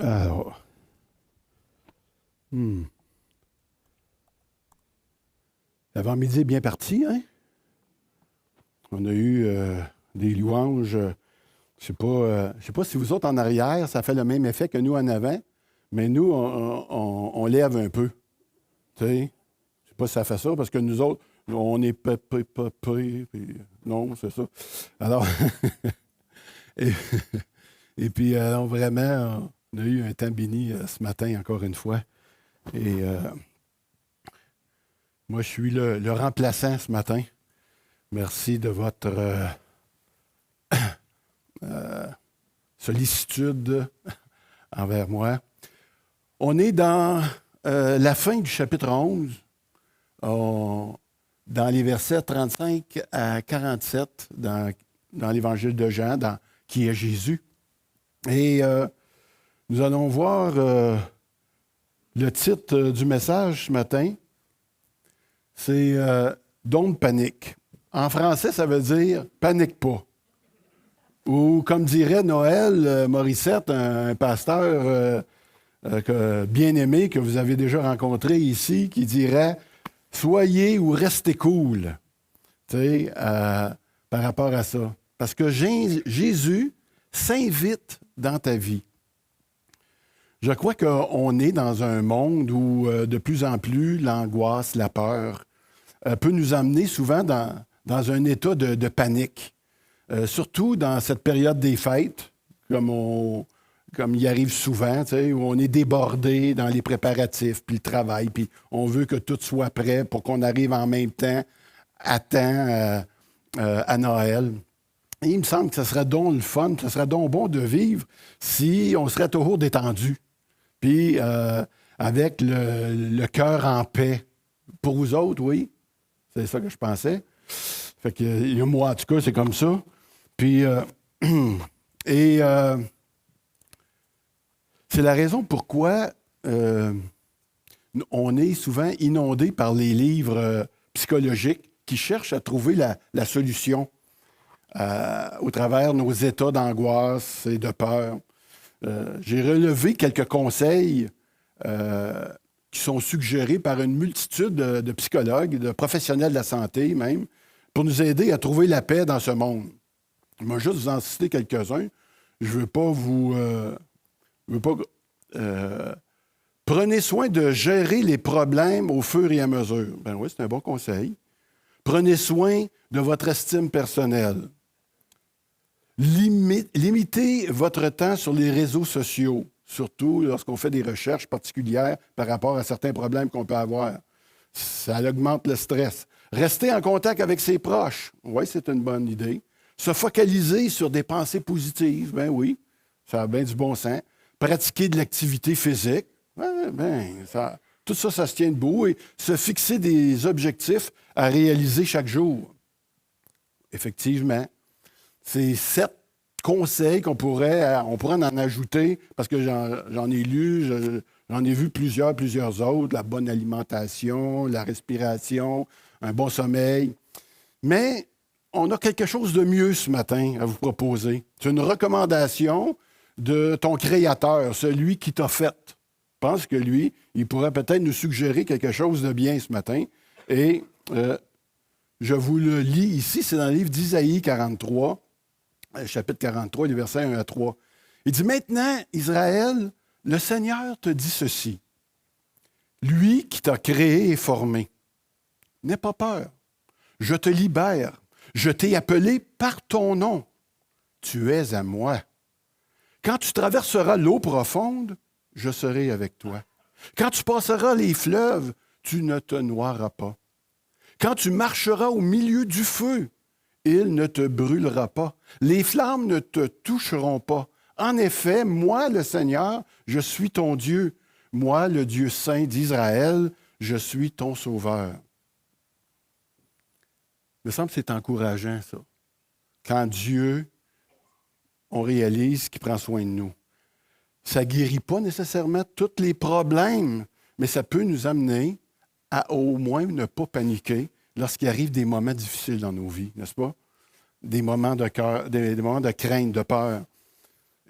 Alors, l'avant-midi est bien parti, hein? On a eu des louanges. Je ne sais pas si vous autres en arrière, ça fait le même effet que nous en avant, mais nous, on lève un peu. Tu sais? Je ne sais pas si ça fait ça, parce que nous autres, on est puis non, c'est ça. Alors, et, et puis, vraiment, on a eu un temps béni ce matin, encore une fois. Et moi, je suis le remplaçant ce matin. Merci de votre sollicitude envers moi. On est dans la fin du chapitre 11, dans les versets 35 à 47, dans l'évangile de Jean, qui est Jésus. Et nous allons voir le titre du message ce matin, c'est Don't panique. En français, ça veut dire panique pas. Ou comme dirait Noël Morissette, un pasteur bien aimé que vous avez déjà rencontré ici, qui dirait soyez ou restez cool, tu sais, par rapport à ça. Parce que Jésus s'invite dans ta vie. Je crois qu'on est dans un monde où de plus en plus l'angoisse, la peur peut nous amener souvent dans un état de panique. Surtout dans cette période des fêtes, comme il arrive souvent, où on est débordé dans les préparatifs, puis le travail, puis on veut que tout soit prêt pour qu'on arrive en même temps, à temps, à Noël. Et il me semble que ce serait donc le fun, ce serait donc bon de vivre si on serait toujours détendu, puis avec le cœur en paix. Pour vous autres, oui, c'est ça que je pensais. Fait que moi, en tout cas, c'est comme ça. Puis, c'est la raison pourquoi on est souvent inondé par les livres psychologiques qui cherchent à trouver la solution au travers de nos états d'angoisse et de peur. J'ai relevé quelques conseils qui sont suggérés par une multitude de psychologues, de professionnels de la santé même, pour nous aider à trouver la paix dans ce monde. Je vais juste vous en citer quelques-uns. Je ne veux pas vous... prenez soin de gérer les problèmes au fur et à mesure. Ben oui, c'est un bon conseil. Prenez soin de votre estime personnelle. Limitez votre temps sur les réseaux sociaux, surtout lorsqu'on fait des recherches particulières par rapport à certains problèmes qu'on peut avoir. Ça augmente le stress. Rester en contact avec ses proches. Oui, c'est une bonne idée. Se focaliser sur des pensées positives, ben oui, ça a bien du bon sens. Pratiquer de l'activité physique, tout ça, ça se tient debout. Et se fixer des objectifs à réaliser chaque jour. Effectivement, c'est 7 conseils on pourrait en ajouter, parce que j'en ai lu, j'en ai vu plusieurs autres, la bonne alimentation, la respiration, un bon sommeil. Mais on a quelque chose de mieux ce matin à vous proposer. C'est une recommandation de ton Créateur, celui qui t'a fait. Je pense que lui, il pourrait peut-être nous suggérer quelque chose de bien ce matin. Et je vous le lis ici, c'est dans le livre d'Isaïe 43, chapitre 43, les versets 1 à 3. Il dit, « Maintenant, Israël, le Seigneur te dit ceci. Lui qui t'a créé et formé, n'aie pas peur. Je te libère. Je t'ai appelé par ton nom. Tu es à moi. Quand tu traverseras l'eau profonde, je serai avec toi. Quand tu passeras les fleuves, tu ne te noieras pas. Quand tu marcheras au milieu du feu, il ne te brûlera pas. Les flammes ne te toucheront pas. En effet, moi, le Seigneur, je suis ton Dieu. Moi, le Dieu saint d'Israël, je suis ton sauveur. » Il me semble que c'est encourageant, ça. Quand Dieu, on réalise qu'il prend soin de nous. Ça ne guérit pas nécessairement tous les problèmes, mais ça peut nous amener à au moins ne pas paniquer lorsqu'il arrive des moments difficiles dans nos vies, n'est-ce pas? Des moments de cœur, des moments de crainte, de peur.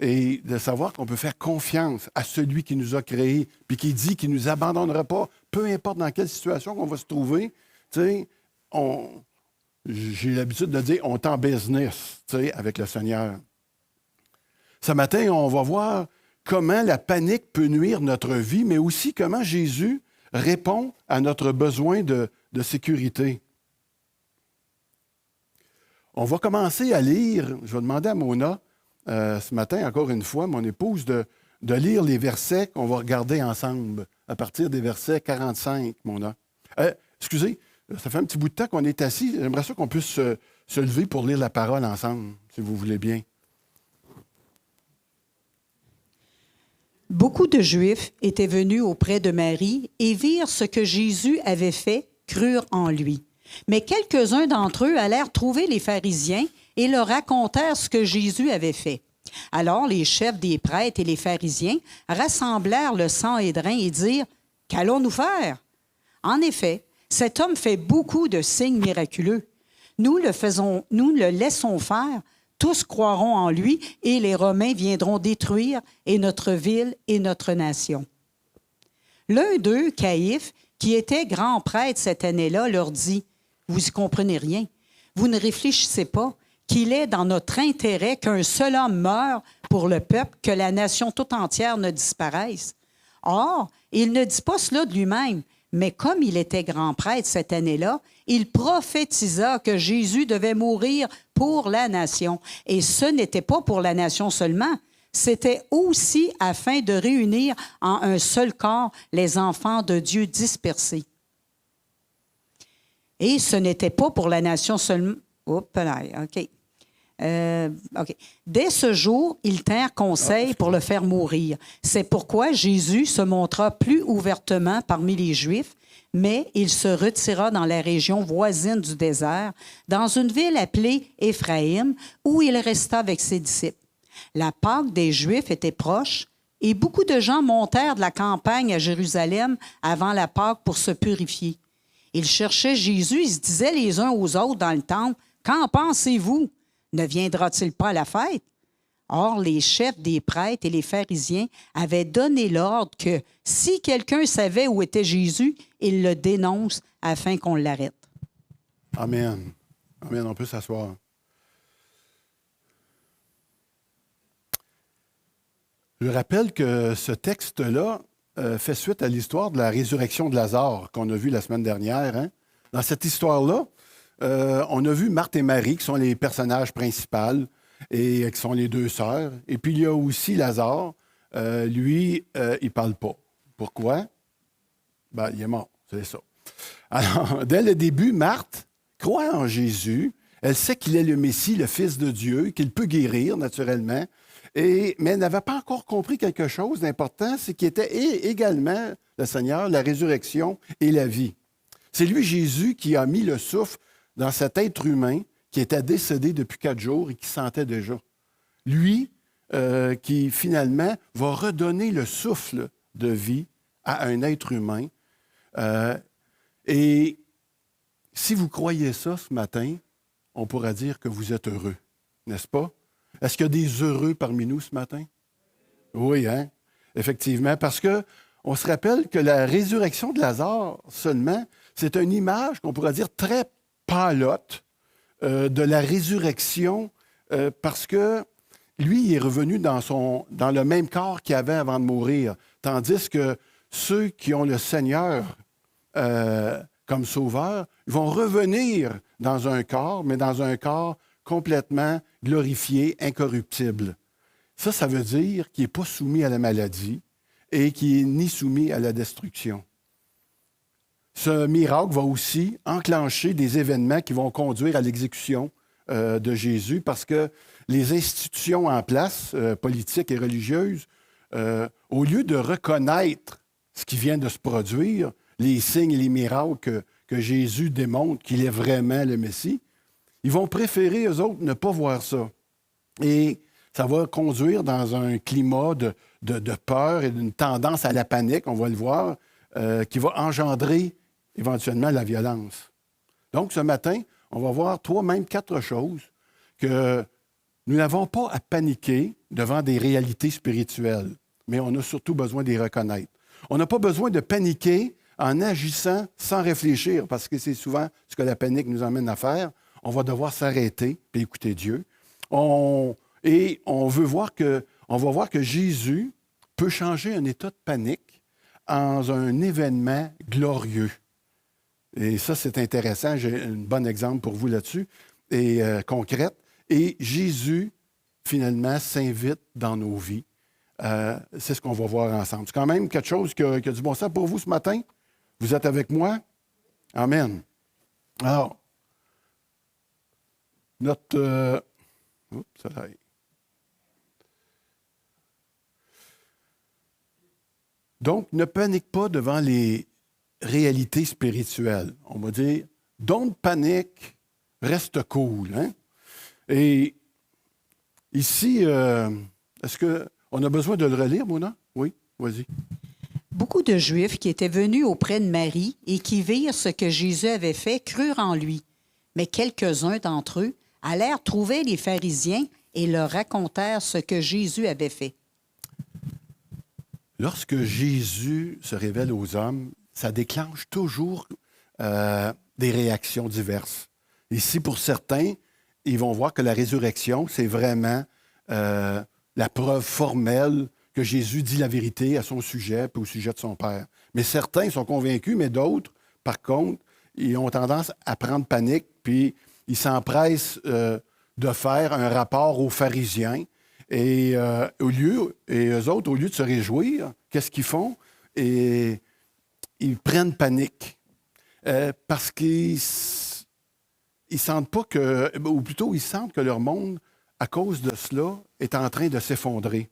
et de savoir qu'on peut faire confiance à celui qui nous a créés, puis qui dit qu'il ne nous abandonnera pas, peu importe dans quelle situation on va se trouver. Tu sais, j'ai l'habitude de dire, on est en business, tu sais, avec le Seigneur. Ce matin, on va voir comment la panique peut nuire notre vie, mais aussi comment Jésus répond à notre besoin de sécurité. On va commencer à lire, je vais demander à Mona, ce matin, encore une fois, mon épouse, de lire les versets qu'on va regarder ensemble, à partir des versets 45, Mona. Excusez, ça fait un petit bout de temps qu'on est assis. J'aimerais ça qu'on puisse se lever pour lire la parole ensemble, si vous voulez bien. Beaucoup de Juifs étaient venus auprès de Marie et virent ce que Jésus avait fait, crurent en lui. Mais quelques-uns d'entre eux allèrent trouver les pharisiens et leur racontèrent ce que Jésus avait fait. Alors les chefs des prêtres et les pharisiens rassemblèrent le Sanhédrin et dirent « Qu'allons-nous faire? En effet, cet homme fait beaucoup de signes miraculeux. Nous le laissons faire, tous croiront en lui et les Romains viendront détruire et notre ville et notre nation. » L'un d'eux, Caïphe, qui était grand prêtre cette année-là, leur dit « Vous y comprenez rien. Vous ne réfléchissez pas qu'il est dans notre intérêt qu'un seul homme meure pour le peuple, que la nation tout entière ne disparaisse. Or, il ne dit pas cela de lui-même, mais comme il était grand prêtre cette année-là, il prophétisa que Jésus devait mourir pour la nation. Et ce n'était pas pour la nation seulement, c'était aussi afin de réunir en un seul corps les enfants de Dieu dispersés. Et ce n'était pas pour la nation seulement. Oups, OK. OK. Dès ce jour, ils tinrent conseil pour le faire mourir. C'est pourquoi Jésus se montra plus ouvertement parmi les Juifs, mais il se retira dans la région voisine du désert, dans une ville appelée Éphraïm, où il resta avec ses disciples. La Pâque des Juifs était proche, et beaucoup de gens montèrent de la campagne à Jérusalem avant la Pâque pour se purifier. Ils cherchaient Jésus, ils se disaient les uns aux autres dans le temple, « Qu'en pensez-vous? Ne viendra-t-il pas à la fête? » Or, les chefs des prêtres et les pharisiens avaient donné l'ordre que, si quelqu'un savait où était Jésus, il le dénonce afin qu'on l'arrête. Amen. Amen. On peut s'asseoir. Je rappelle que ce texte-là fait suite à l'histoire de la résurrection de Lazare qu'on a vue la semaine dernière. Hein? Dans cette histoire-là, on a vu Marthe et Marie, qui sont les personnages principaux et qui sont les deux sœurs. Et puis, il y a aussi Lazare. Lui, il ne parle pas. Pourquoi? Ben, il est mort, c'est ça. Alors, dès le début, Marthe croit en Jésus. Elle sait qu'il est le Messie, le Fils de Dieu, qu'il peut guérir naturellement. Mais elle n'avait pas encore compris quelque chose d'important, c'est qu'il était également, le Seigneur, la résurrection et la vie. C'est lui, Jésus, qui a mis le souffle dans cet être humain qui était décédé depuis 4 jours et qui sentait déjà. Lui, qui finalement va redonner le souffle de vie à un être humain. Et si vous croyez ça ce matin, on pourra dire que vous êtes heureux, n'est-ce pas? Est-ce qu'il y a des heureux parmi nous ce matin? Oui, hein? Effectivement, parce qu'on se rappelle que la résurrection de Lazare seulement, c'est une image qu'on pourrait dire très pâlotte de la résurrection parce que lui, il est revenu dans le même corps qu'il avait avant de mourir, tandis que ceux qui ont le Seigneur comme sauveur vont revenir dans un corps, mais dans un corps complètement glorifié, incorruptible. Ça veut dire qu'il n'est pas soumis à la maladie et qu'il n'est ni soumis à la destruction. Ce miracle va aussi enclencher des événements qui vont conduire à l'exécution de Jésus parce que les institutions en place, politiques et religieuses, au lieu de reconnaître ce qui vient de se produire, les signes et les miracles que Jésus démontre qu'il est vraiment le Messie, ils vont préférer, eux autres, ne pas voir ça. Et ça va conduire dans un climat de peur et d'une tendance à la panique, on va le voir, qui va engendrer éventuellement la violence. Donc, ce matin, on va voir 3, même 4 choses que nous n'avons pas à paniquer devant des réalités spirituelles, mais on a surtout besoin de les reconnaître. On n'a pas besoin de paniquer en agissant sans réfléchir, parce que c'est souvent ce que la panique nous emmène à faire. On va devoir s'arrêter et écouter Dieu. On va voir que Jésus peut changer un état de panique en un événement glorieux. Et ça, c'est intéressant. J'ai un bon exemple pour vous là-dessus, et concrète. Et Jésus, finalement, s'invite dans nos vies. C'est ce qu'on va voir ensemble. C'est quand même quelque chose qui a du bon sens pour vous ce matin. Vous êtes avec moi? Amen. Alors, notre... Oups, ça là. Donc, ne panique pas devant les réalités spirituelles. On va dire, don't panique, reste cool. Hein? Et ici, est-ce qu'on a besoin de le relire, Mona? Oui, vas-y. Beaucoup de Juifs qui étaient venus auprès de Marie et qui virent ce que Jésus avait fait crurent en lui. Mais quelques-uns d'entre eux allèrent trouver les pharisiens et leur racontèrent ce que Jésus avait fait. Lorsque Jésus se révèle aux hommes, ça déclenche toujours des réactions diverses. Ici, pour certains, ils vont voir que la résurrection, c'est vraiment la preuve formelle que Jésus dit la vérité à son sujet puis au sujet de son Père. Mais certains sont convaincus, mais d'autres, par contre, ils ont tendance à prendre panique, puis ils s'empressent de faire un rapport aux pharisiens. Et eux autres, au lieu de se réjouir, qu'est-ce qu'ils font? Et ils prennent panique. Parce qu'ils sentent pas que, ou plutôt, ils sentent que leur monde, à cause de cela, est en train de s'effondrer.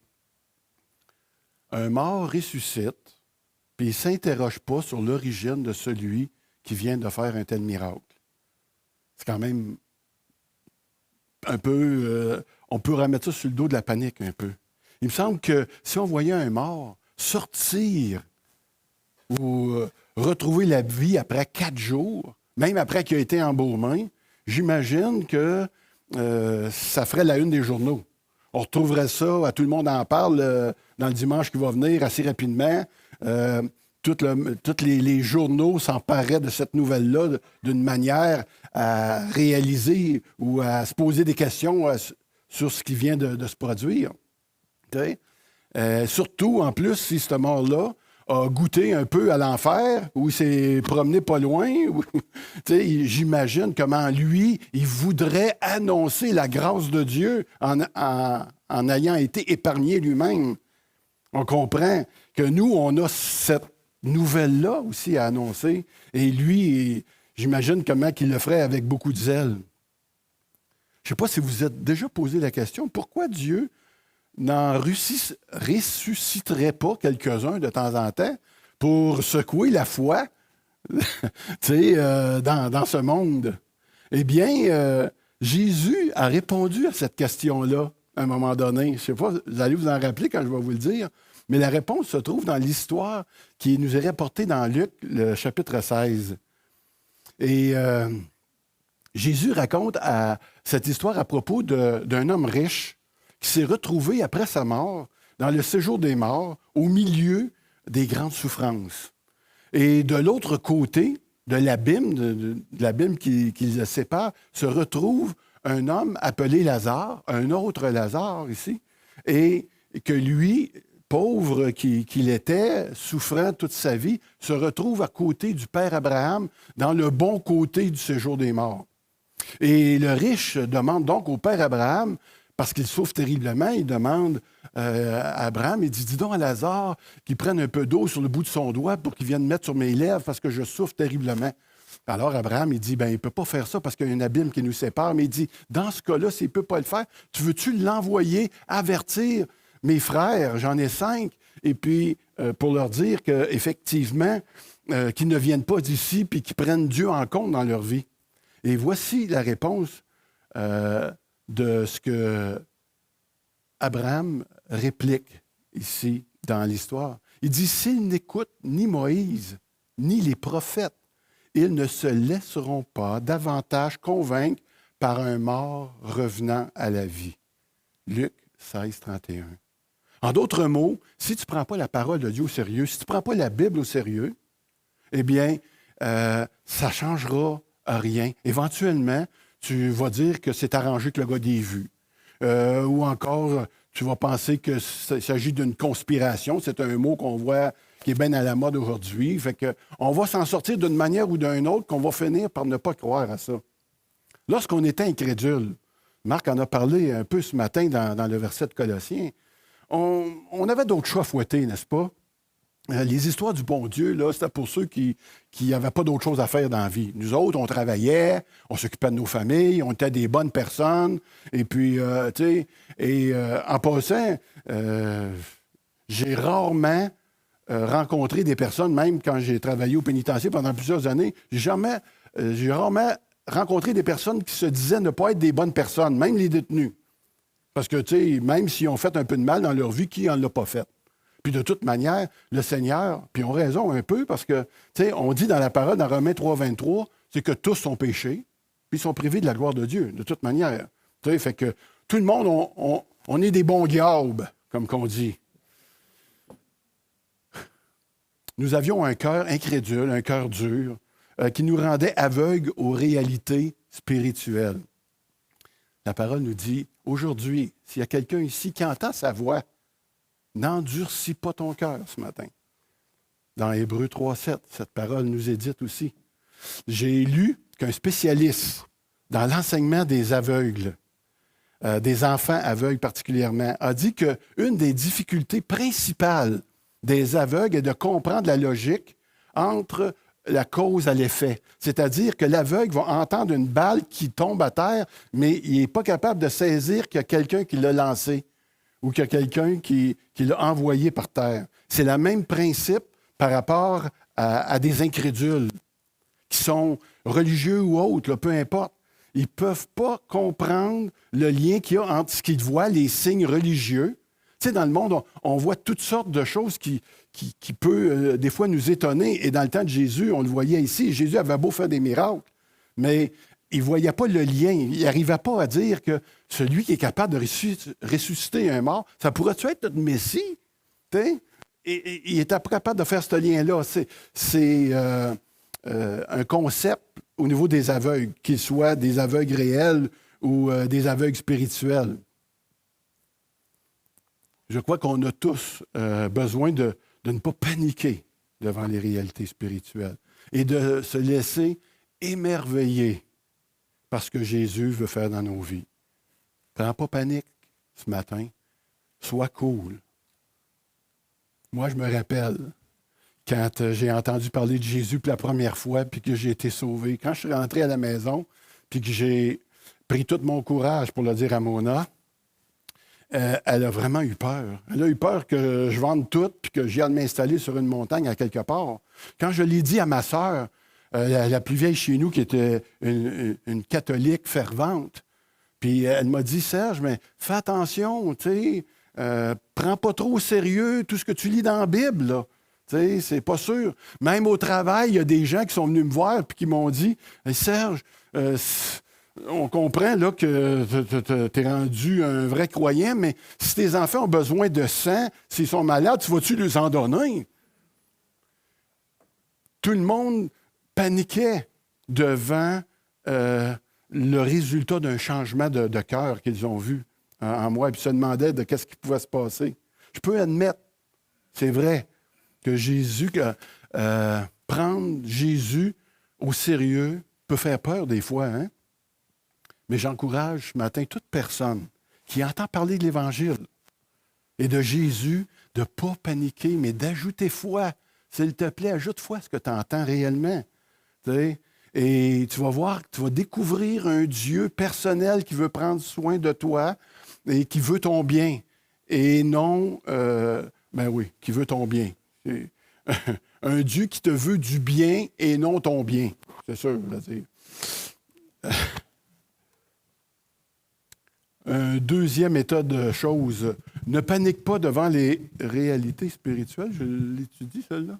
Un mort ressuscite, puis il ne s'interroge pas sur l'origine de celui qui vient de faire un tel miracle. C'est quand même un peu... on peut remettre ça sur le dos de la panique un peu. Il me semble que si on voyait un mort sortir ou retrouver la vie après 4 jours, même après qu'il a été embaumé, j'imagine que ça ferait la une des journaux. On retrouverait ça, tout le monde en parle dans le dimanche qui va venir assez rapidement. Tous les journaux s'empareraient de cette nouvelle-là d'une manière à réaliser ou à se poser des questions sur ce qui vient de se produire. Okay? Surtout, en plus, si ce mort-là a goûté un peu à l'enfer, ou il s'est promené pas loin, j'imagine comment lui, il voudrait annoncer la grâce de Dieu en ayant été épargné lui-même. On comprend que nous, on a cette nouvelle-là aussi à annoncer, et lui, j'imagine comment il le ferait avec beaucoup de zèle. Je ne sais pas si vous vous êtes déjà posé la question, pourquoi Dieu n'en ressusciterait pas quelques-uns de temps en temps pour secouer la foi dans ce monde? Eh bien, Jésus a répondu à cette question-là à un moment donné. Je ne sais pas, vous allez vous en rappeler quand je vais vous le dire, mais la réponse se trouve dans l'histoire qui nous est rapportée dans Luc, le chapitre 16. Et Jésus raconte cette histoire à propos d'un homme riche qui s'est retrouvé après sa mort dans le séjour des morts au milieu des grandes souffrances. Et de l'autre côté de l'abîme, de l'abîme qui le sépare, se retrouve un homme appelé Lazare, un autre Lazare ici, et que lui, pauvre qu'il était, souffrant toute sa vie, se retrouve à côté du Père Abraham dans le bon côté du séjour des morts. Et le riche demande donc au Père Abraham, parce qu'il souffre terriblement, il demande à Abraham, il dit, dis donc à Lazare qu'il prenne un peu d'eau sur le bout de son doigt pour qu'il vienne mettre sur mes lèvres parce que je souffre terriblement. Alors Abraham, il dit, il ne peut pas faire ça parce qu'il y a un abîme qui nous sépare, mais il dit, dans ce cas-là, s'il ne peut pas le faire, tu veux-tu l'envoyer avertir mes frères, j'en ai 5, et puis pour leur dire qu'effectivement, qu'ils ne viennent pas d'ici puis qu'ils prennent Dieu en compte dans leur vie. Et voici la réponse de ce que Abraham réplique ici dans l'histoire. Il dit, s'ils n'écoutent ni Moïse, ni les prophètes, ils ne se laisseront pas davantage convaincre par un mort revenant à la vie. Luc 16, 31. En d'autres mots, si tu ne prends pas la parole de Dieu au sérieux, si tu ne prends pas la Bible au sérieux, eh bien, ça ne changera rien. Éventuellement, tu vas dire que c'est arrangé que le gars ait vu. Ou encore, tu vas penser qu'il s'agit d'une conspiration. C'est un mot qu'on voit qui est bien à la mode aujourd'hui. Fait que on va s'en sortir d'une manière ou d'une autre qu'on va finir par ne pas croire à ça. Lorsqu'on était incrédule, Marc en a parlé un peu ce matin dans le verset de Colossiens, on avait d'autres choix à fouetter, n'est-ce pas? Les histoires du bon Dieu, là, c'était pour ceux qui n'avaient pas d'autre chose à faire dans la vie. Nous autres, on travaillait, on s'occupait de nos familles, on était des bonnes personnes. Et puis, tu sais, en passant, j'ai rarement rencontré des personnes, même quand j'ai travaillé au pénitencier pendant plusieurs années, j'ai rarement rencontré des personnes qui se disaient ne pas être des bonnes personnes, même les détenus. Parce que, tu sais, même s'ils ont fait un peu de mal dans leur vie, qui n'en l'a pas fait? Puis de toute manière, le Seigneur, puis on raison un peu, parce que, tu sais, on dit dans la parole, dans Romains 3, 23, c'est que tous sont péchés, puis ils sont privés de la gloire de Dieu, de toute manière. Tu sais, fait que tout le monde, on est des bons diables, comme qu'on dit. Nous avions un cœur incrédule, un cœur dur, qui nous rendait aveugles aux réalités spirituelles. La parole nous dit, aujourd'hui, s'il y a quelqu'un ici qui entend sa voix, n'endurcis pas ton cœur ce matin. Dans Hébreux 3,7, cette parole nous est dite aussi. J'ai lu qu'un spécialiste dans l'enseignement des aveugles, des enfants aveugles particulièrement, a dit qu'une des difficultés principales des aveugles est de comprendre la logique entre la cause à l'effet. C'est-à-dire que l'aveugle va entendre une balle qui tombe à terre, mais il n'est pas capable de saisir qu'il y a quelqu'un qui l'a lancé ou qu'il y a quelqu'un qui l'a envoyé par terre. C'est le même principe par rapport à des incrédules qui sont religieux ou autres, là, peu importe. Ils ne peuvent pas comprendre le lien qu'il y a entre ce qu'ils voient, les signes religieux. Tu sais, dans le monde, on voit toutes sortes de choses qui peut des fois nous étonner. Et dans le temps de Jésus, on le voyait ici, Jésus avait beau faire des miracles, mais il ne voyait pas le lien. Il n'arrivait pas à dire que celui qui est capable de ressusciter un mort, ça pourrait-tu être notre Messie? T'sais? Et il n'était pas capable de faire ce lien-là. C'est un concept au niveau des aveugles, qu'ils soient des aveugles réels ou des aveugles spirituels. Je crois qu'on a tous besoin de ne pas paniquer devant les réalités spirituelles et de se laisser émerveiller par ce que Jésus veut faire dans nos vies. Prends pas panique ce matin. Sois cool. Moi, je me rappelle quand j'ai entendu parler de Jésus pour la première fois puis que j'ai été sauvé. Quand je suis rentré à la maison puis que j'ai pris tout mon courage pour le dire à Mona, elle a vraiment eu peur. Elle a eu peur que je vende tout puis que j'aille m'installer sur une montagne à quelque part. Quand je l'ai dit à ma sœur, la plus vieille chez nous, qui était une catholique fervente, puis elle m'a dit, Serge, mais fais attention, tu sais, prends pas trop au sérieux tout ce que tu lis dans la Bible, là. Tu sais, c'est pas sûr. Même au travail, il y a des gens qui sont venus me voir puis qui m'ont dit, hey, Serge, on comprend là, que tu es rendu un vrai croyant, mais si tes enfants ont besoin de sang, s'ils sont malades, tu vas-tu leur en donner? Tout le monde paniquait devant le résultat d'un changement de cœur qu'ils ont vu en moi, et puis se demandaient de qu'est-ce qui pouvait se passer. Je peux admettre, c'est vrai, que prendre Jésus au sérieux peut faire peur des fois, hein? Mais j'encourage ce matin toute personne qui entend parler de l'Évangile et de Jésus de ne pas paniquer, mais d'ajouter foi. S'il te plaît, ajoute foi à ce que tu entends réellement. T'sais? Et tu vas voir, tu vas découvrir un Dieu personnel qui veut prendre soin de toi et qui veut ton bien. Et non, qui veut ton bien. Un Dieu qui te veut du bien et non ton bien. C'est sûr, là, un deuxième état de choses. Ne panique pas devant les réalités spirituelles. Je l'étudie, celle-là.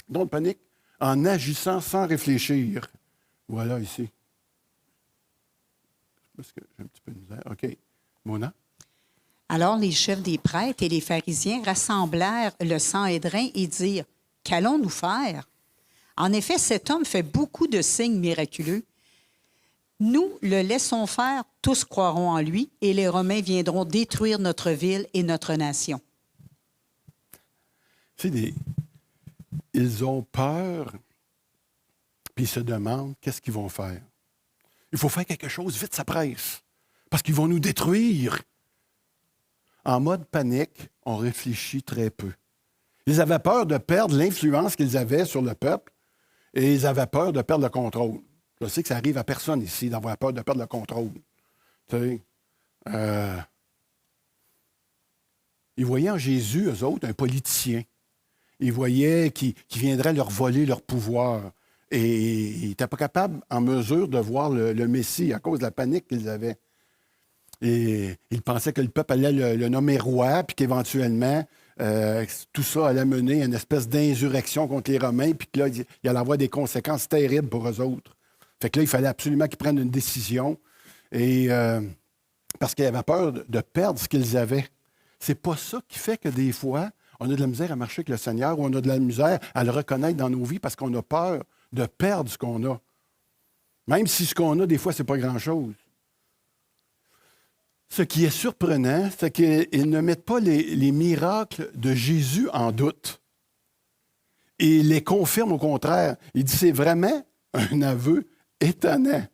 Donc, panique en agissant sans réfléchir. Voilà, ici. Parce que j'ai un petit peu de misère. OK. Mona? Alors les chefs des prêtres et les pharisiens rassemblèrent le Sanhédrin et dirent, « Qu'allons-nous faire? En effet, cet homme fait beaucoup de signes miraculeux. Nous le laissons faire, tous croiront en lui, et les Romains viendront détruire notre ville et notre nation. » Ils ont peur, puis ils se demandent qu'est-ce qu'ils vont faire. Il faut faire quelque chose, vite, ça presse, parce qu'ils vont nous détruire. En mode panique, on réfléchit très peu. Ils avaient peur de perdre l'influence qu'ils avaient sur le peuple et ils avaient peur de perdre le contrôle. Je sais que ça arrive à personne ici d'avoir peur de perdre le contrôle. Tu sais, ils voyaient en Jésus, eux autres, un politicien. Ils voyaient qu'il viendrait leur voler leur pouvoir. Et ils n'étaient pas capables, en mesure de voir le Messie à cause de la panique qu'ils avaient. Et ils pensaient que le peuple allait le nommer roi, puis qu'éventuellement, tout ça allait mener à une espèce d'insurrection contre les Romains, puis que là, il allait avoir des conséquences terribles pour eux autres. Fait que là, il fallait absolument qu'ils prennent une décision, et, parce qu'ils avaient peur de perdre ce qu'ils avaient. C'est pas ça qui fait que des fois, on a de la misère à marcher avec le Seigneur, ou on a de la misère à le reconnaître dans nos vies parce qu'on a peur de perdre ce qu'on a. Même si ce qu'on a, des fois, c'est pas grand-chose. Ce qui est surprenant, c'est qu'ils ne mettent pas les miracles de Jésus en doute. Et ils les confirment au contraire. Il dit c'est vraiment un aveu étonnant.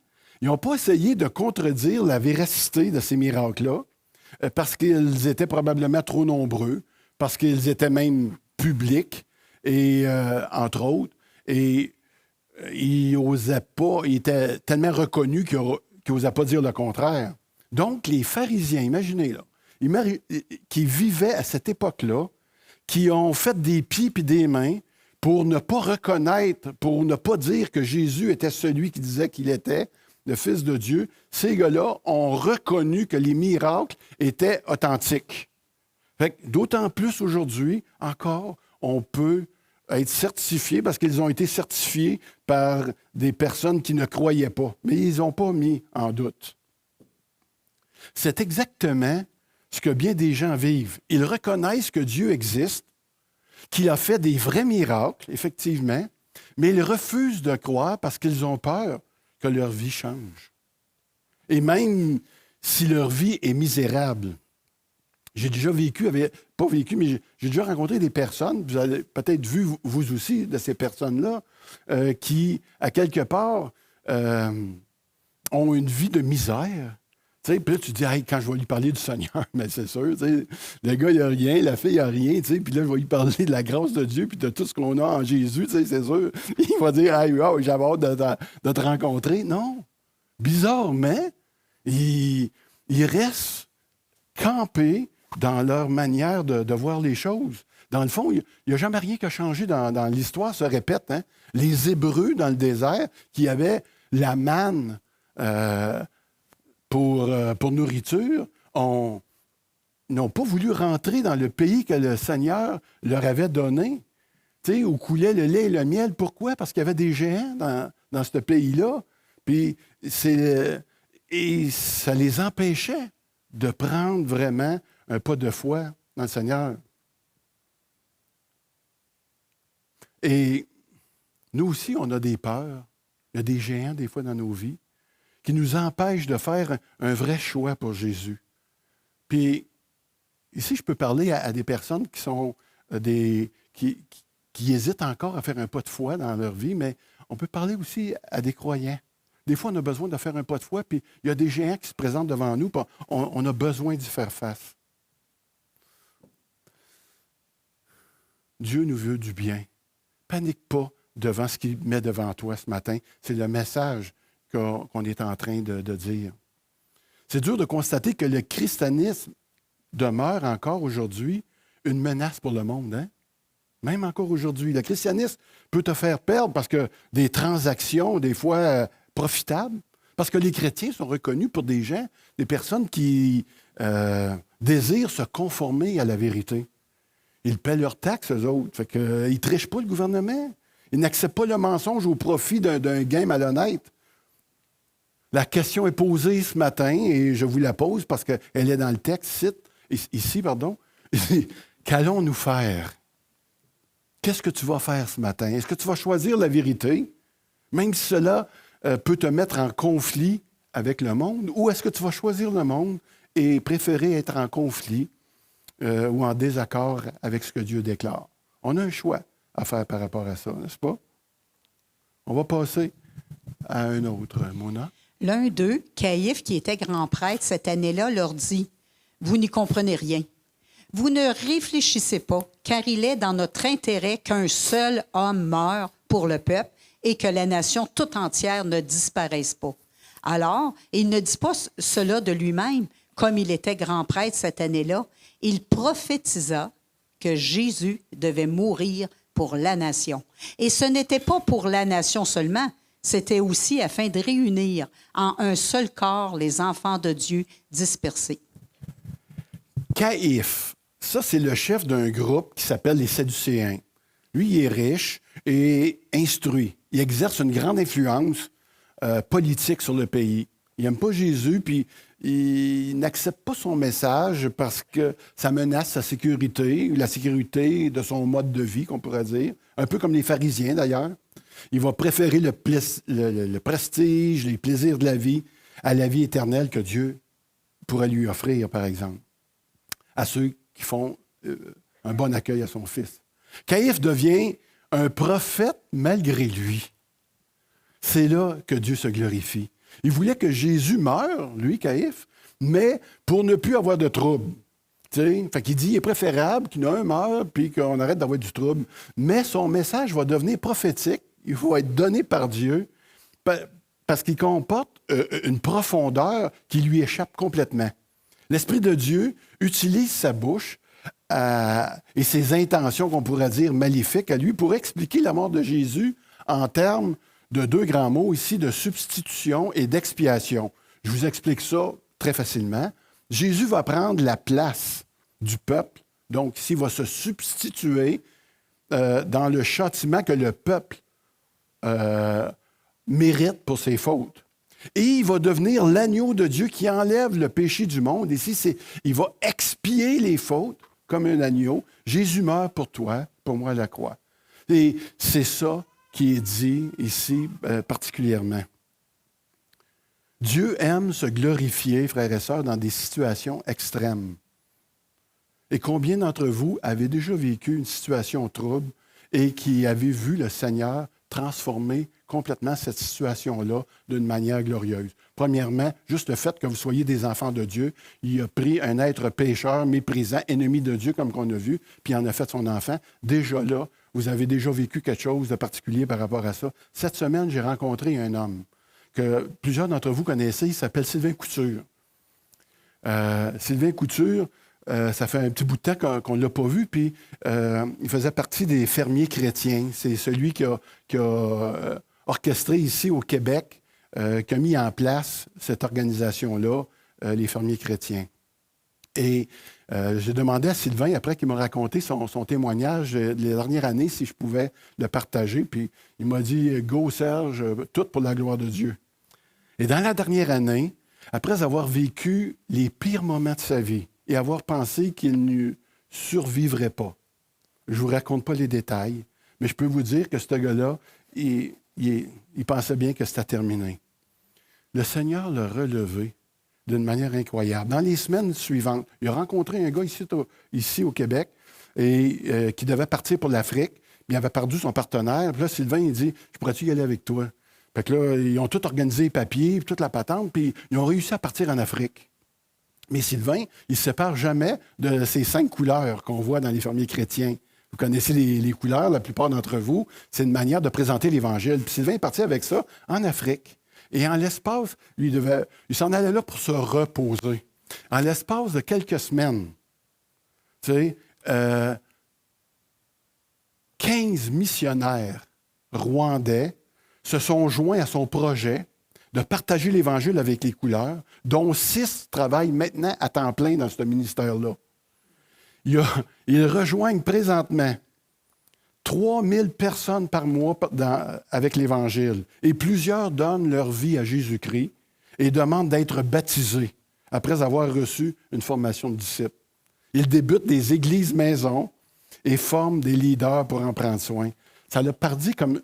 Ils n'ont pas essayé de contredire la véracité de ces miracles-là parce qu'ils étaient probablement trop nombreux, parce qu'ils étaient même publics, et, entre autres. Et ils n'osaient pas, ils étaient tellement reconnus qu'ils n'osaient pas dire le contraire. Donc, les pharisiens, imaginez, là, qui vivaient à cette époque-là, qui ont fait des pieds et des mains pour ne pas reconnaître, pour ne pas dire que Jésus était celui qui disait qu'il était, le Fils de Dieu, ces gars-là ont reconnu que les miracles étaient authentiques. Fait que d'autant plus aujourd'hui, encore, on peut être certifié parce qu'ils ont été certifiés par des personnes qui ne croyaient pas, mais ils n'ont pas mis en doute. C'est exactement ce que bien des gens vivent. Ils reconnaissent que Dieu existe, qu'il a fait des vrais miracles, effectivement, mais ils refusent de croire parce qu'ils ont peur que leur vie change. Et même si leur vie est misérable. J'ai déjà pas vécu, mais j'ai déjà rencontré des personnes, vous avez peut-être vu, vous aussi, de ces personnes-là, qui, à quelque part, ont une vie de misère. Puis là, tu te dis, hey, quand je vais lui parler du Seigneur, mais c'est sûr, le gars, il n'a rien, la fille, il n'a rien, puis là, je vais lui parler de la grâce de Dieu, puis de tout ce qu'on a en Jésus, c'est sûr. Il va dire, hey, wow, j'avais hâte de te rencontrer. Non. Bizarrement, ils restent campés dans leur manière de voir les choses. Dans le fond, il n'y a jamais rien qui a changé dans l'histoire, se répète. Hein? Les Hébreux, dans le désert, qui avaient la manne pour nourriture, n'ont pas voulu rentrer dans le pays que le Seigneur leur avait donné, où coulait le lait et le miel. Pourquoi? Parce qu'il y avait des géants dans ce pays-là. Puis et ça les empêchait de prendre vraiment un pas de foi dans le Seigneur. Et nous aussi, on a des peurs. Il y a des géants, des fois, dans nos vies, qui nous empêchent de faire un vrai choix pour Jésus. Puis, ici, je peux parler à des personnes qui sont qui hésitent encore à faire un pas de foi dans leur vie, mais on peut parler aussi à des croyants. Des fois, on a besoin de faire un pas de foi, puis il y a des géants qui se présentent devant nous, puis on a besoin d'y faire face. Dieu nous veut du bien. Panique pas devant ce qu'il met devant toi ce matin. C'est le message qu'on est en train de dire. C'est dur de constater que le christianisme demeure encore aujourd'hui une menace pour le monde. Hein? Même encore aujourd'hui. Le christianisme peut te faire perdre parce que des transactions, des fois profitables, parce que les chrétiens sont reconnus pour des gens, des personnes qui désirent se conformer à la vérité. Ils paient leurs taxes, eux autres. Fait que, ils ne trichent pas le gouvernement. Ils n'acceptent pas le mensonge au profit d'un gain malhonnête. La question est posée ce matin, et je vous la pose parce qu'elle est dans le texte. Cite, ici, pardon, il dit, qu'allons-nous faire? Qu'est-ce que tu vas faire ce matin? Est-ce que tu vas choisir la vérité, même si cela peut te mettre en conflit avec le monde, ou est-ce que tu vas choisir le monde et préférer être en conflit ou en désaccord avec ce que Dieu déclare? On a un choix à faire par rapport à ça, n'est-ce pas? On va passer à un autre, Mona. L'un d'eux, Caïphe, qui était grand prêtre cette année-là, leur dit, « Vous n'y comprenez rien. Vous ne réfléchissez pas, car il est dans notre intérêt qu'un seul homme meure pour le peuple et que la nation tout entière ne disparaisse pas. » Alors, il ne dit pas cela de lui-même, comme il était grand prêtre cette année-là. Il prophétisa que Jésus devait mourir pour la nation. Et ce n'était pas pour la nation seulement, c'était aussi afin de réunir en un seul corps les enfants de Dieu dispersés. Caïphe, ça c'est le chef d'un groupe qui s'appelle les Sadducéens. Lui, il est riche et instruit. Il exerce une grande influence politique sur le pays. Il n'aime pas Jésus, puis il n'accepte pas son message parce que ça menace sa sécurité, la sécurité de son mode de vie, qu'on pourrait dire. Un peu comme les pharisiens, d'ailleurs. Il va préférer le prestige, les plaisirs de la vie à la vie éternelle que Dieu pourrait lui offrir, par exemple, à ceux qui font un bon accueil à son fils. Caïphe devient un prophète malgré lui. C'est là que Dieu se glorifie. Il voulait que Jésus meure, lui, Caïphe, mais pour ne plus avoir de trouble. Fait qu'il dit, il est préférable qu'il y en ait un meure puis qu'on arrête d'avoir du trouble. Mais son message va devenir prophétique. Il va être donné par Dieu parce qu'il comporte une profondeur qui lui échappe complètement. L'Esprit de Dieu utilise sa bouche et ses intentions, qu'on pourrait dire maléfiques à lui, pour expliquer la mort de Jésus en termes de deux grands mots ici, de substitution et d'expiation. Je vous explique ça très facilement. Jésus va prendre la place du peuple, donc ici, il va se substituer dans le châtiment que le peuple mérite pour ses fautes. Et il va devenir l'agneau de Dieu qui enlève le péché du monde. Ici, il va expier les fautes comme un agneau. Jésus meurt pour toi, pour moi à la croix. Et c'est ça qui est dit ici particulièrement. Dieu aime se glorifier, frères et sœurs, dans des situations extrêmes. Et combien d'entre vous avez déjà vécu une situation trouble et qui avez vu le Seigneur transformer complètement cette situation-là d'une manière glorieuse? Premièrement, juste le fait que vous soyez des enfants de Dieu, il a pris un être pécheur, méprisant, ennemi de Dieu, comme qu'on a vu, puis il en a fait son enfant. Déjà là, vous avez déjà vécu quelque chose de particulier par rapport à ça. Cette semaine, j'ai rencontré un homme que plusieurs d'entre vous connaissez, il s'appelle Sylvain Couture. Sylvain Couture, ça fait un petit bout de temps qu'on ne l'a pas vu, puis il faisait partie des fermiers chrétiens. C'est celui qui a orchestré ici au Québec, qui a mis en place cette organisation-là, les fermiers chrétiens. Et j'ai demandé à Sylvain, après qu'il m'a raconté son témoignage de la dernière année, si je pouvais le partager. Puis il m'a dit, « Go Serge, tout pour la gloire de Dieu. » Et dans la dernière année, après avoir vécu les pires moments de sa vie et avoir pensé qu'il ne survivrait pas, je ne vous raconte pas les détails, mais je peux vous dire que ce gars-là, il pensait bien que c'était terminé. Le Seigneur l'a relevé d'une manière incroyable. Dans les semaines suivantes, il a rencontré un gars ici au Québec et qui devait partir pour l'Afrique. Il avait perdu son partenaire. Puis là, Sylvain, il dit, « Je pourrais-tu y aller avec toi? » Fait que là, ils ont tout organisé les papiers, toute la patente, puis ils ont réussi à partir en Afrique. Mais Sylvain, il ne se sépare jamais de ces 5 couleurs qu'on voit dans les fermiers chrétiens. Vous connaissez les couleurs, la plupart d'entre vous. C'est une manière de présenter l'Évangile. Puis Sylvain est parti avec ça en Afrique. Et en l'espace, il s'en allait là pour se reposer. En l'espace de quelques semaines, 15 missionnaires rwandais se sont joints à son projet de partager l'Évangile avec les couleurs, dont 6 travaillent maintenant à temps plein dans ce ministère-là. Ils rejoignent présentement 3000 personnes par mois avec l'Évangile. Et plusieurs donnent leur vie à Jésus-Christ et demandent d'être baptisés après avoir reçu une formation de disciples. Il débute des églises maisons et forme des leaders pour en prendre soin. Ça l'a parti comme...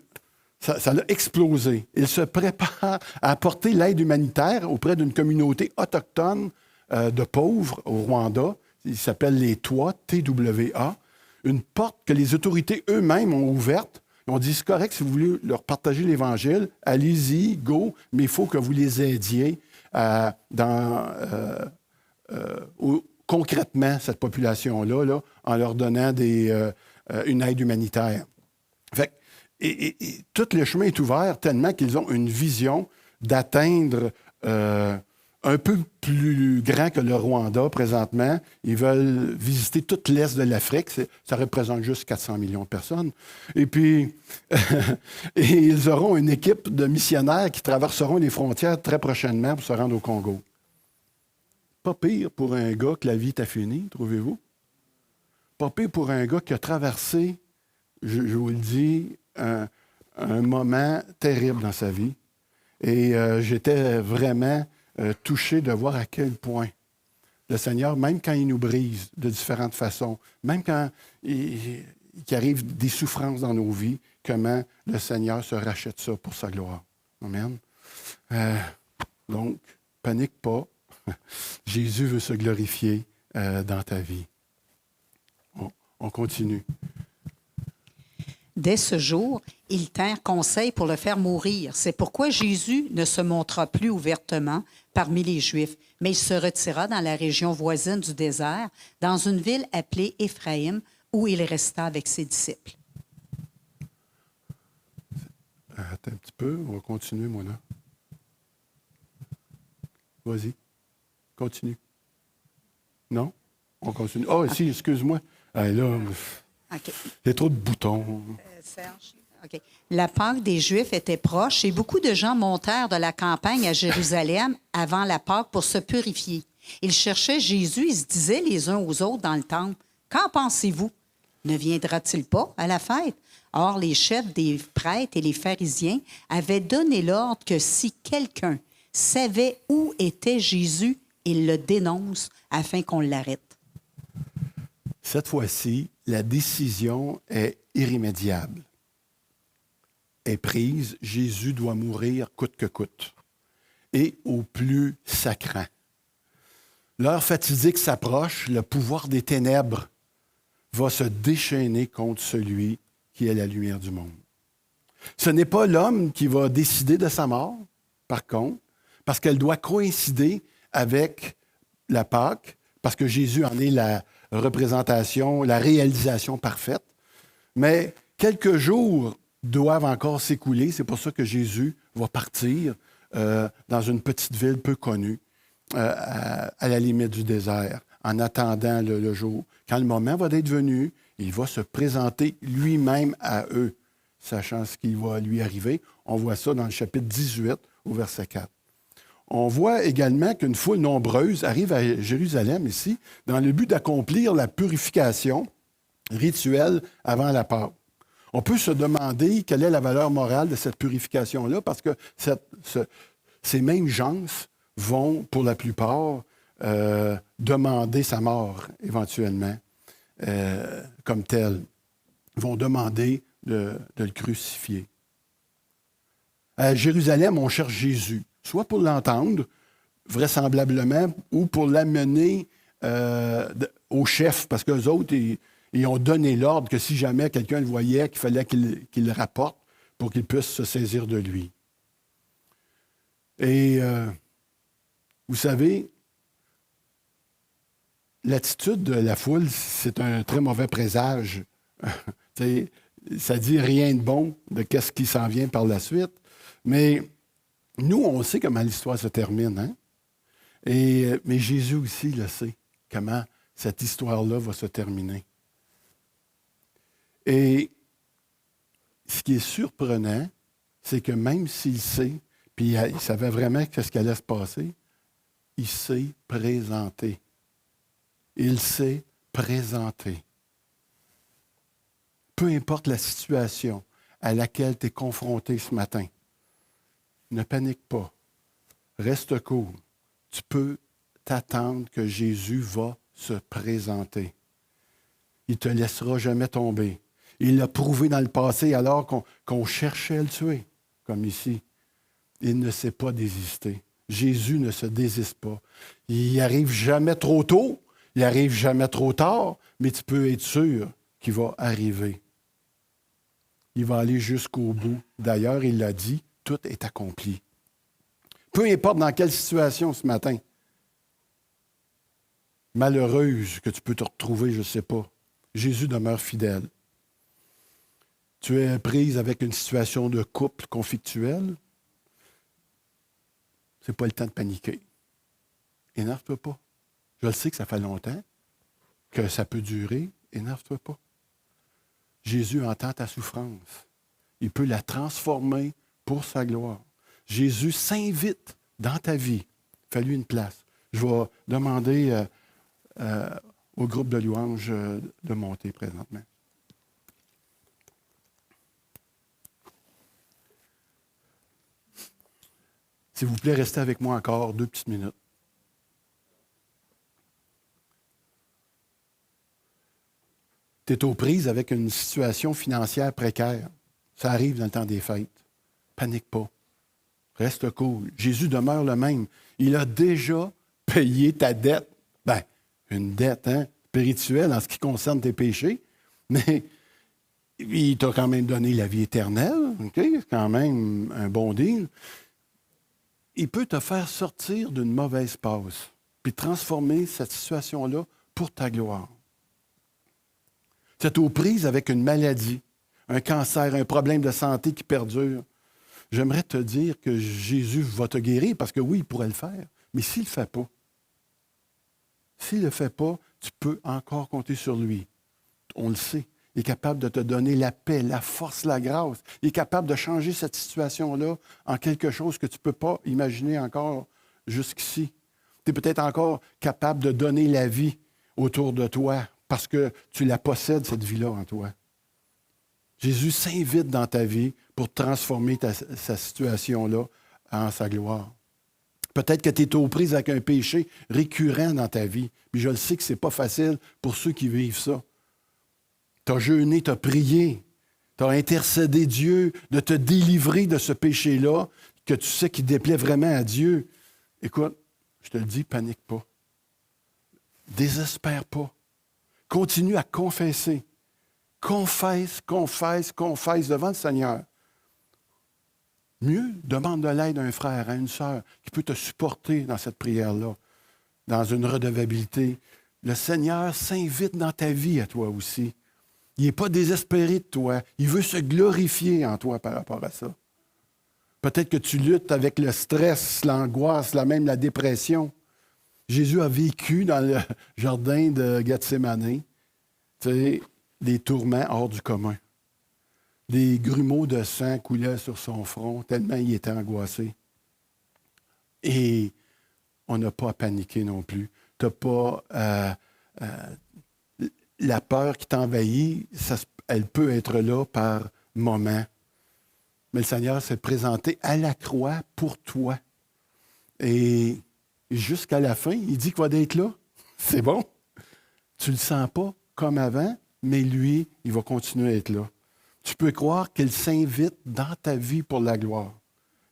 Ça l'a explosé. Il se prépare à apporter l'aide humanitaire auprès d'une communauté autochtone de pauvres au Rwanda. Il s'appelle les TWA, T-W-A. Une porte que les autorités eux-mêmes ont ouverte. Ils ont dit, c'est correct, si vous voulez leur partager l'Évangile, allez-y, go, mais il faut que vous les aidiez concrètement, cette population-là, là, en leur donnant une aide humanitaire. Fait que, et tout le chemin est ouvert tellement qu'ils ont une vision d'atteindre un peu plus grand que le Rwanda présentement. Ils veulent visiter toute l'Est de l'Afrique. Ça représente juste 400 millions de personnes. Et puis, et ils auront une équipe de missionnaires qui traverseront les frontières très prochainement pour se rendre au Congo. Pas pire pour un gars que la vie t'a fini, trouvez-vous? Pas pire pour un gars qui a traversé, je vous le dis, un moment terrible dans sa vie. Et j'étais vraiment touché de voir à quel point le Seigneur, même quand il nous brise de différentes façons, même quand il arrive des souffrances dans nos vies, comment le Seigneur se rachète ça pour sa gloire. Amen. Donc, panique pas. Jésus veut se glorifier dans ta vie. On continue. Dès ce jour, ils tinrent conseil pour le faire mourir. C'est pourquoi Jésus ne se montra plus ouvertement parmi les Juifs, mais il se retira dans la région voisine du désert, dans une ville appelée Éphraïm, où il resta avec ses disciples. Attends un petit peu, on va continuer, moi, là. Vas-y, continue. Non? On continue. Oh, si, excuse-moi. Ah, là, Okay. il y a trop de boutons. Serge. Okay. La Pâque des Juifs était proche et beaucoup de gens montèrent de la campagne à Jérusalem avant la Pâque pour se purifier. Ils cherchaient Jésus et se disaient les uns aux autres dans le temple, « Qu'en pensez-vous? Ne viendra-t-il pas à la fête? » Or, les chefs des prêtres et les pharisiens avaient donné l'ordre que si quelqu'un savait où était Jésus, il le dénonce afin qu'on l'arrête. Cette fois-ci, la décision est irrémédiable. Est prise, Jésus doit mourir coûte que coûte, et au plus sacrant. L'heure fatidique s'approche, le pouvoir des ténèbres va se déchaîner contre celui qui est la lumière du monde. Ce n'est pas l'homme qui va décider de sa mort, par contre, parce qu'elle doit coïncider avec la Pâque, parce que Jésus en est la représentation, la réalisation parfaite. Mais quelques jours doivent encore s'écouler. C'est pour ça que Jésus va partir dans une petite ville peu connue, à la limite du désert, en attendant le jour. Quand le moment va être venu, il va se présenter lui-même à eux, sachant ce qui va lui arriver. On voit ça dans le chapitre 18, au verset 4. On voit également qu'une foule nombreuse arrive à Jérusalem ici, dans le but d'accomplir la purification rituelle avant la Pâque. On peut se demander quelle est la valeur morale de cette purification-là, parce que ces mêmes gens vont, pour la plupart, demander sa mort, éventuellement, comme tel. Ils vont demander de le crucifier. À Jérusalem, on cherche Jésus, soit pour l'entendre, vraisemblablement, ou pour l'amener au chef, parce qu'eux autres, ils ont donné l'ordre que si jamais quelqu'un le voyait, qu'il fallait qu'il le rapporte pour qu'il puisse se saisir de lui. Et vous savez, l'attitude de la foule, c'est un très mauvais présage. Ça dit rien de bon de qu'est-ce qui s'en vient par la suite. Mais nous, on sait comment l'histoire se termine. Hein? Mais Jésus aussi le sait, comment cette histoire-là va se terminer. Et ce qui est surprenant, c'est que même s'il sait, puis il savait vraiment ce qui allait se passer, il s'est présenté. Il s'est présenté. Peu importe la situation à laquelle tu es confronté ce matin, ne panique pas. Reste cool. Tu peux t'attendre que Jésus va se présenter. Il ne te laissera jamais tomber. Il l'a prouvé dans le passé alors qu'on cherchait à le tuer, comme ici. Il ne sait pas désister. Jésus ne se désiste pas. Il n'arrive jamais trop tôt, il n'arrive jamais trop tard, mais tu peux être sûr qu'il va arriver. Il va aller jusqu'au bout. D'ailleurs, il l'a dit, tout est accompli. Peu importe dans quelle situation ce matin, malheureuse que tu peux te retrouver, je ne sais pas, Jésus demeure fidèle. Tu es prise avec une situation de couple conflictuelle, ce n'est pas le temps de paniquer. Énerve-toi pas. Je le sais que ça fait longtemps, que ça peut durer. Énerve-toi pas. Jésus entend ta souffrance. Il peut la transformer pour sa gloire. Jésus s'invite dans ta vie. Fais-lui une place. Je vais demander au groupe de louanges de monter présentement. S'il vous plaît, restez avec moi encore 2 petites minutes. Tu es aux prises avec une situation financière précaire. Ça arrive dans le temps des fêtes. Panique pas. Reste cool. Jésus demeure le même. Il a déjà payé ta dette. Bien, une dette spirituelle en ce qui concerne tes péchés, mais il t'a quand même donné la vie éternelle. Okay? C'est quand même un bon deal. Il peut te faire sortir d'une mauvaise passe, puis transformer cette situation-là pour ta gloire. Tu es aux prises avec une maladie, un cancer, un problème de santé qui perdure. J'aimerais te dire que Jésus va te guérir, parce que oui, il pourrait le faire, mais s'il ne le fait pas, tu peux encore compter sur lui. On le sait. Il est capable de te donner la paix, la force, la grâce. Il est capable de changer cette situation-là en quelque chose que tu ne peux pas imaginer encore jusqu'ici. Tu es peut-être encore capable de donner la vie autour de toi parce que tu la possèdes, cette vie-là, en toi. Jésus s'invite dans ta vie pour transformer sa situation-là en sa gloire. Peut-être que tu es aux prises avec un péché récurrent dans ta vie. Puis je le sais que ce n'est pas facile pour ceux qui vivent ça. Tu as jeûné, tu as prié, tu as intercédé Dieu de te délivrer de ce péché-là que tu sais qui déplaît vraiment à Dieu. Écoute, je te le dis, panique pas. Désespère pas. Continue à confesser. Confesse devant le Seigneur. Mieux, demande de l'aide à un frère, à une sœur qui peut te supporter dans cette prière-là, dans une redevabilité. Le Seigneur s'invite dans ta vie à toi aussi. Il n'est pas désespéré de toi. Il veut se glorifier en toi par rapport à ça. Peut-être que tu luttes avec le stress, l'angoisse, même la dépression. Jésus a vécu dans le jardin de Gethsémani, tu sais, des tourments hors du commun. Des grumeaux de sang coulaient sur son front, tellement il était angoissé. Et on n'a pas à paniquer non plus. Tu n'as pas la peur qui t'envahit, elle peut être là par moments. Mais le Seigneur s'est présenté à la croix pour toi. Et jusqu'à la fin, il dit qu'il va être là. C'est bon. Tu ne le sens pas comme avant, mais lui, il va continuer à être là. Tu peux croire qu'il s'invite dans ta vie pour la gloire.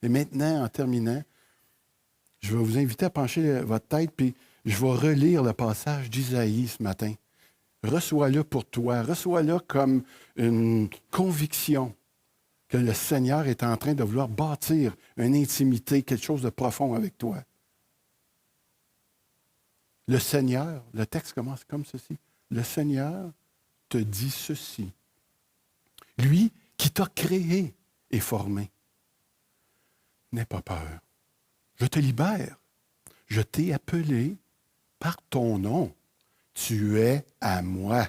Et maintenant, en terminant, je vais vous inviter à pencher votre tête, puis je vais relire le passage d'Isaïe ce matin. Reçois-le pour toi. Reçois-le comme une conviction que le Seigneur est en train de vouloir bâtir une intimité, quelque chose de profond avec toi. Le Seigneur, le texte commence comme ceci. Le Seigneur te dit ceci. Lui qui t'a créé et formé. N'aie pas peur. Je te libère. Je t'ai appelé par ton nom. Tu es à moi.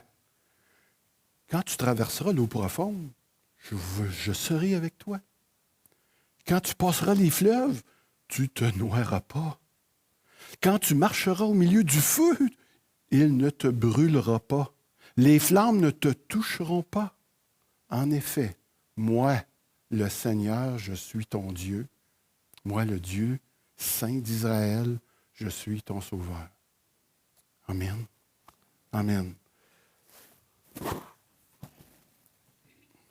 Quand tu traverseras l'eau profonde, je serai avec toi. Quand tu passeras les fleuves, tu ne te noieras pas. Quand tu marcheras au milieu du feu, il ne te brûlera pas. Les flammes ne te toucheront pas. En effet, moi, le Seigneur, je suis ton Dieu. Moi, le Dieu saint d'Israël, je suis ton Sauveur. Amen. Amen.